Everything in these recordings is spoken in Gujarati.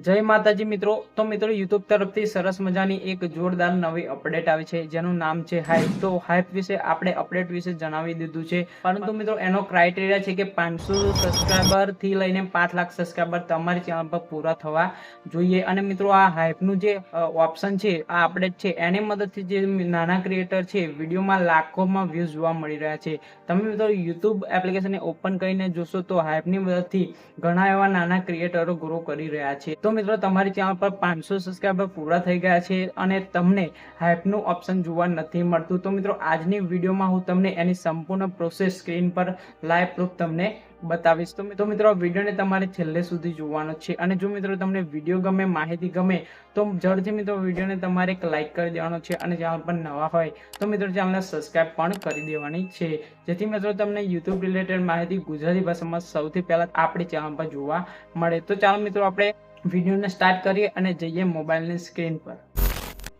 જય માતાજી મિત્રો। તો મિત્રો યુટ્યુબ તરફથી સરસ મજાની એક જોરદાર નવી અપડેટ આવી છે જેનું નામ છે હાઇપ। તો હાઇપ વિશે આપણે અપડેટ વિશે જણાવી દીધું છે, પરંતુ મિત્રો એનો ક્રાઇટેરિયા છે કે 500 સબસ્ક્રાઇબર થી લઈને 5 લાખ સબસ્ક્રાઇબર તમારી ચેનલ પર પૂરા થવા જોઈએ। અને મિત્રો આ હાઇપનું જે ઓપ્શન છે, આ અપડેટ છે, એની મદદથી જે નાના ક્રિએટર છે વિડીયોમાં લાખોમાં વ્યૂઝ જોવા મળી રહ્યા છે। તમે મિત્રો યુટ્યુબ એપ્લિકેશનને ઓપન કરીને જોશો તો હાઇપની મદદથી ઘણા એવા નાના ક્રિએટરો ગ્રો કરી રહ્યા છે। તો મિત્રો તમારી ચેનલ પર 500 સબસ્ક્રાઇબર પૂરા થઈ ગયા છે અને તમને હાઇપનું ઓપ્શન જોવા નથી મળતું, તો મિત્રો આજની વિડીયોમાં હું તમને એની સંપૂર્ણ પ્રોસેસ સ્ક્રીન પર લાઈવ પ્રૂફ તમને બતાવીશ। તો મિત્રો આ વિડીયોને તમારે છેલ્લે સુધી જોવાનો છે, અને જો મિત્રો તમને વિડીયો ગમે, માહિતી ગમે તો જલ્દીથી મિત્રો વિડીયોને તમારે એક લાઈક કરી દેવાનો છે, અને ચેનલ પર નવા હોય તો મિત્રો ચેનલને સબસ્ક્રાઇબ પણ કરી દેવાની છે, જેથી મિત્રો તમને યુટ્યુબ રિલેટેડ માહિતી ગુજરાતી ભાષામાં સૌથી પહેલા આપણી ચેનલ પર જોવા મળે। તો ચાલો મિત્રો આપણે વિડીયોને સ્ટાર્ટ કરીએ અને જઈએ મોબાઈલની સ્ક્રીન પર।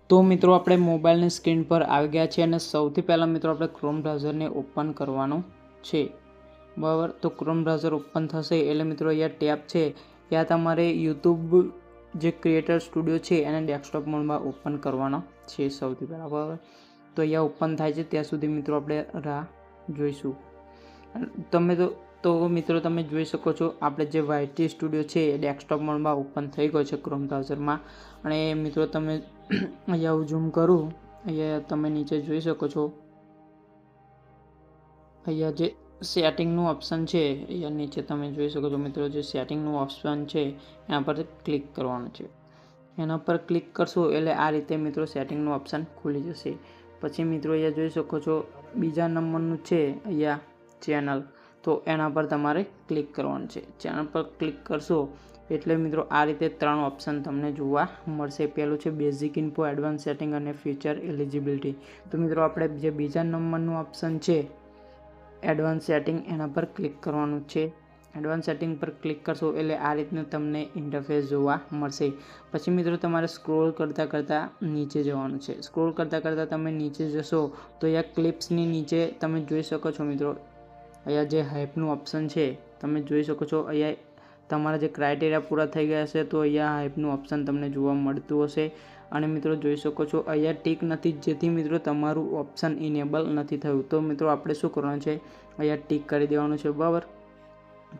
તો મિત્રો આપણે મોબાઈલની સ્ક્રીન પર આવી ગયા છે અને સૌથી પહેલાં મિત્રો આપણે ક્રોમ બ્રાઉઝરને ઓપન કરવાનું છે, બરાબર। તો ક્રોમ બ્રાઉઝર ઓપન થશે એટલે મિત્રો અહીંયા ટેબ છે, ત્યાં તમારે યુટ્યુબ જે ક્રિએટર સ્ટુડિયો છે એને ડેસ્કટોપ મોડમાં ઓપન કરવાનો છે સૌથી પહેલાં, બરાબર। તો અહીંયા ઓપન થાય છે ત્યાં સુધી મિત્રો આપણે રાહ જોઈશું। તો મિત્રો તમે જોઈ શકો છો આપણે જે વાયટી સ્ટુડિયો છે એ ડેસ્કટોપ મોડમાં ઓપન થઈ ગયો છે ક્રોમ બ્રાઉઝરમાં। અને મિત્રો તમે અહીંયા હું ઝૂમ કરું, અહીંયા તમે નીચે જોઈ શકો છો, અહીંયા જે સેટિંગનું ઓપ્શન છે, અહીંયા નીચે તમે જોઈ શકો છો મિત્રો, જે સેટિંગનું ઓપ્શન છે એના પર ક્લિક કરવાનું છે। એના પર ક્લિક કરશો એટલે આ રીતે મિત્રો સેટિંગનું ઓપ્શન ખુલી જશે। પછી મિત્રો અહીંયા જોઈ શકો છો બીજા નંબરનું છે અહીંયા ચેનલ, તો એના પર તમારે ક્લિક કરવાનું છે। ચેનલ પર ક્લિક કરશો એટલે મિત્રો આ રીતે 3 ઓપ્શન તમને જોવા મળશે। પહેલું છે બેઝિક ઇન્ફો, એડવાન્સ સેટિંગ અને ફ્યુચર એલિજિબિલિટી। તો મિત્રો આપણે જે બીજા નંબરનું ઓપ્શન છે એડવાન્સ સેટિંગ, એના પર ક્લિક કરવાનું છે। એડવાન્સ સેટિંગ પર ક્લિક કરશો એટલે આ રીતનું તમને ઇન્ટરફેસ જોવા મળશે। પછી મિત્રો તમારે સ્ક્રોલ કરતાં નીચે જવાનું છે। સ્ક્રોલ કરતાં તમે નીચે જશો તો અહીંયા ક્લિપ્સની નીચે તમે જોઈ શકો છો મિત્રો, અહીંયા જે હાઇપનું ઓપ્શન છે તમે જોઈ શકો છો। અહીંયા તમારા જે ક્રાઇટેરિયા પૂરા થઈ ગયા છે તો અહીંયા હાઇપનું ઓપ્શન તમને જોવા મળતું હશે। અને મિત્રો જોઈ શકો છો અહીંયા ટીક નથી, જેથી મિત્રો તમારું ઓપ્શન ઇનેબલ નથી થયું। તો મિત્રો આપણે શું કરવાનું છે, અહીંયા ટીક કરી દેવાનું છે, બરાબર।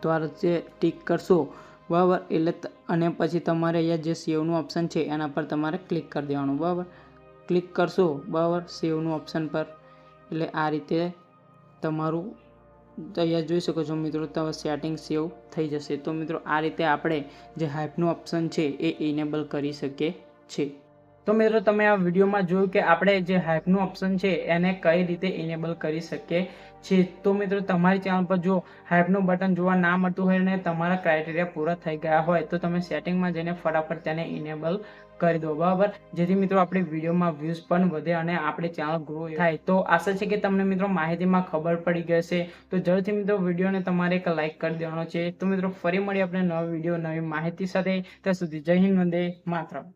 તો આ રીતે ટીક કરશો, બરાબર, એટલે અને પછી તમારે અહીંયા જે સેવનું ઓપ્શન છે એના પર તમારે ક્લિક કરી દેવાનું, બરાબર। ક્લિક કરશો, બરાબર, સેવનું ઓપ્શન પર, એટલે આ રીતે તમારું તો અહીંયા જોઈ શકો છો મિત્રો તમે સેટિંગ સેવ થઈ જશે। તો મિત્રો આ રીતે આપણે જે હાઇપનું ઓપ્શન છે એ ઇનેબલ કરી શકીએ છીએ। તો મિત્રો તમે આ વિડીયોમાં જોયું કે આપણે જે હાઇપનું ઓપ્શન છે એને કઈ રીતે ઇનેબલ કરી શકીએ છીએ। તો મિત્રો તમારી ચેનલ પર જો હાઇપનું બટન જોવા ના મળતું હોય અને તમારા ક્રાઇટેરિયા પૂરા થઈ ગયા હોય તો તમે સેટિંગમાં જઈને ફટાફટ તેને ઇનેબલ કરી દો, બરાબર, જેથી મિત્રો આપણે વિડીયોમાં વ્યૂઝ પણ વધે અને આપણી ચેનલ ગ્રો થાય। તો આશા છે કે તમને મિત્રો માહિતીમાં ખબર પડી ગઈ હશે। તો જલ્દીથી મિત્રો વિડીયોને તમારે એક લાઈક કરી દેવાનો છે। તો મિત્રો ફરી મળીએ આપણે નવો વિડીયો નવી માહિતી સાથે, ત્યાં સુધી જય હિન્દ, વંદે માતરમ।